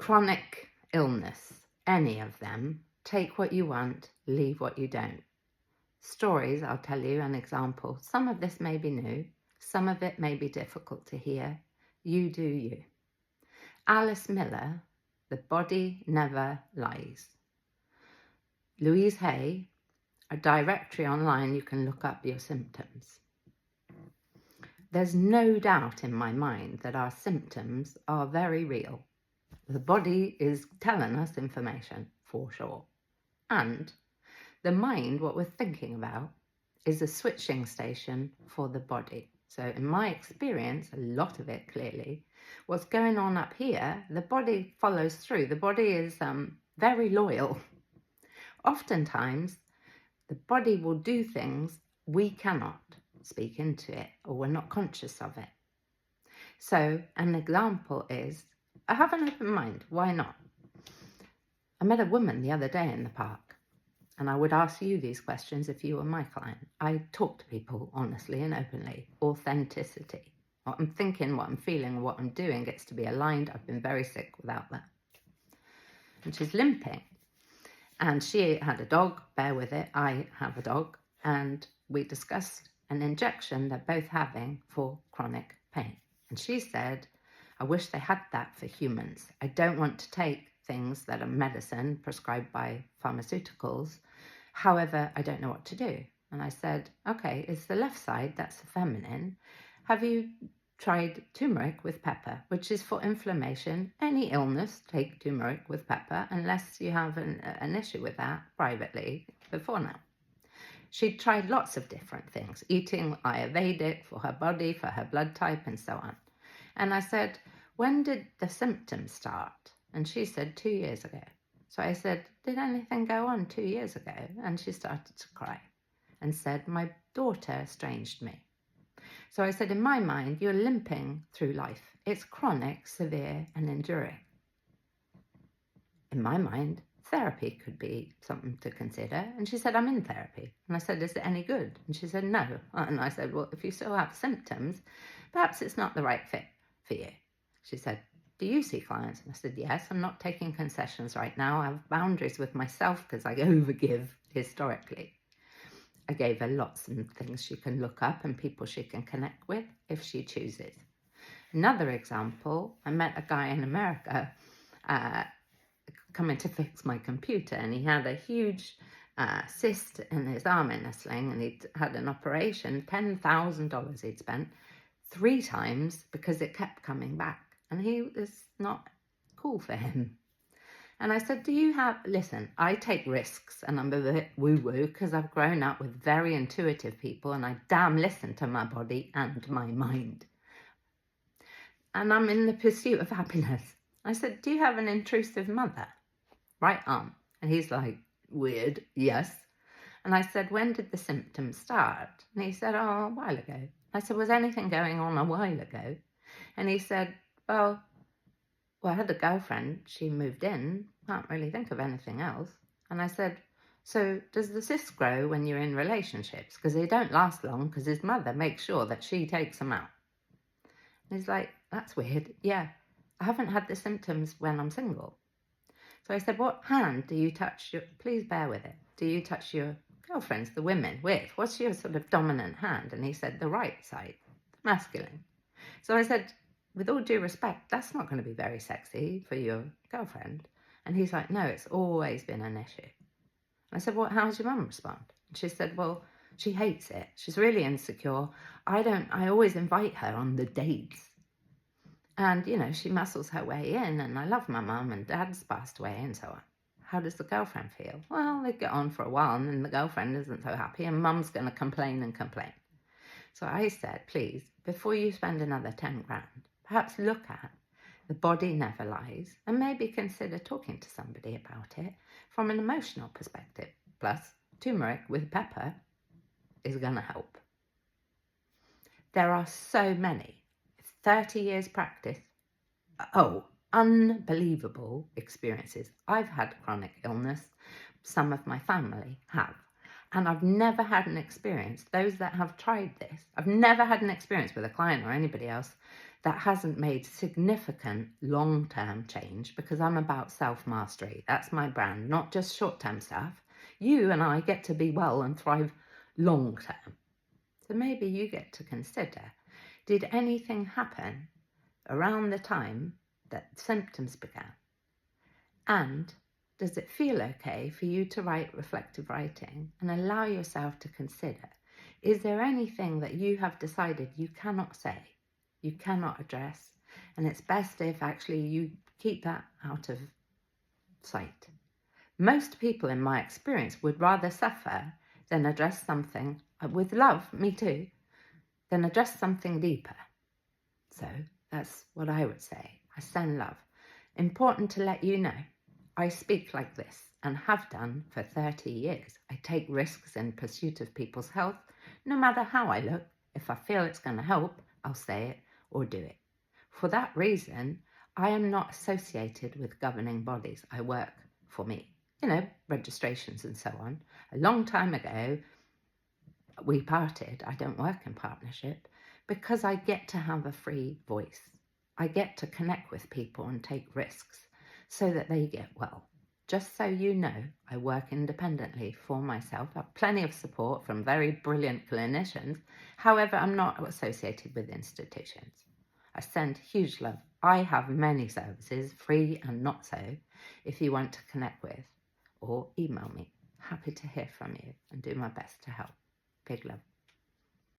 Chronic illness, any of them, take what you want, leave what you don't. Stories, I'll tell you an example. Some of this may be new, some of it may be difficult to hear. You do you. Alice Miller, The Body Never Lies. Louise Hay, a directory online you can look up your symptoms. There's no doubt in my mind that our symptoms are very real. The body is telling us information, for sure. And the mind, what we're thinking about, is a switching station for the body. So in my experience, a lot of it clearly, what's going on up here, the body follows through. The body is very loyal. Oftentimes, the body will do things we cannot speak into it, or we're not conscious of it. So an example is, I have an open mind, why not? I met a woman the other day in the park, and I would ask you these questions if you were my client. I talk to people honestly and openly. Authenticity. What I'm thinking, what I'm feeling, what I'm doing gets to be aligned. I've been very sick without that. And she's limping. And she had a dog, bear with it, I have a dog, and we discussed an injection they're both having for chronic pain. And she said, I wish they had that for humans. I don't want to take things that are medicine prescribed by pharmaceuticals. However, I don't know what to do. And I said, okay, it's the left side, that's the feminine. Have you tried turmeric with pepper, which is for inflammation? Any illness, take turmeric with pepper, unless you have an issue with that privately before now. She'd tried lots of different things, eating Ayurvedic for her body, for her blood type, and so on. And I said, when did the symptoms start? And she said 2 years ago. So I said, did anything go on 2 years ago? And she started to cry and said, my daughter estranged me. So I said, in my mind, you're limping through life. It's chronic, severe, and enduring. In my mind, therapy could be something to consider. And she said, I'm in therapy. And I said, is it any good? And she said, no. And I said, well, if you still have symptoms, perhaps it's not the right fit for you. She said, do you see clients? And I said, yes, I'm not taking concessions right now. I have boundaries with myself because I overgive historically. I gave her lots of things she can look up and people she can connect with if she chooses. Another example, I met a guy in America coming to fix my computer, and he had a huge cyst in his arm in a sling, and he'd had an operation, $10,000 he'd spent 3 times because it kept coming back, and he was not cool for him. And I said, do you have, listen, I take risks and I'm a bit woo-woo because I've grown up with very intuitive people and I damn listen to my body and my mind. And I'm in the pursuit of happiness. I said, do you have an intrusive mother? Right arm. And he's like, weird, yes. And I said, when did the symptoms start? And he said, oh, a while ago. I said, was anything going on a while ago? And he said, well, I had a girlfriend, she moved in, can't really think of anything else. And I said, so does the cyst grow when you're in relationships? Because they don't last long because his mother makes sure that she takes them out. And he's like, that's weird. Yeah, I haven't had the symptoms when I'm single. So I said, what hand do you touch please bear with it. Do you touch your girlfriends, the women, with? What's your sort of dominant hand? And he said, the right side, masculine. So I said, with all due respect, that's not going to be very sexy for your girlfriend. And he's like, no, it's always been an issue. And I said, well, how does your mum respond? And she said, well, she hates it. She's really insecure. I always invite her on the dates. And, you know, she muscles her way in, and I love my mum, and dad's passed away, and so on. How does the girlfriend feel? Well, they get on for a while, and then the girlfriend isn't so happy, and mum's going to complain and complain. So I said, please, before you spend another 10 grand, perhaps look at The Body Never Lies and maybe consider talking to somebody about it from an emotional perspective. Plus, turmeric with pepper is going to help. There are so many. 30 years practice. Unbelievable experiences. I've had chronic illness. Some of my family have. And I've never had an experience, those that have tried this, I've never had an experience with a client or anybody else that hasn't made significant long-term change, because I'm about self-mastery. That's my brand, not just short-term stuff. You and I get to be well and thrive long-term. So maybe you get to consider, did anything happen around the time that symptoms began? And does it feel okay for you to write reflective writing and allow yourself to consider, is there anything that you have decided you cannot say, you cannot address, and it's best if actually you keep that out of sight? Most people in my experience would rather suffer than address something, with love, me too, than address something deeper. So that's what I would say. I send love. Important to let you know, I speak like this and have done for 30 years. I take risks in pursuit of people's health. No matter how I look, if I feel it's going to help, I'll say it or do it. For that reason, I am not associated with governing bodies. I work for me. Registrations and so on. A long time ago, we parted. I don't work in partnership because I get to have a free voice. I get to connect with people and take risks so that they get well. Just so you know, I work independently for myself. I have plenty of support from very brilliant clinicians. However, I'm not associated with institutions. I send huge love. I have many services, free and not so, if you want to connect with or email me. Happy to hear from you and do my best to help. Big love.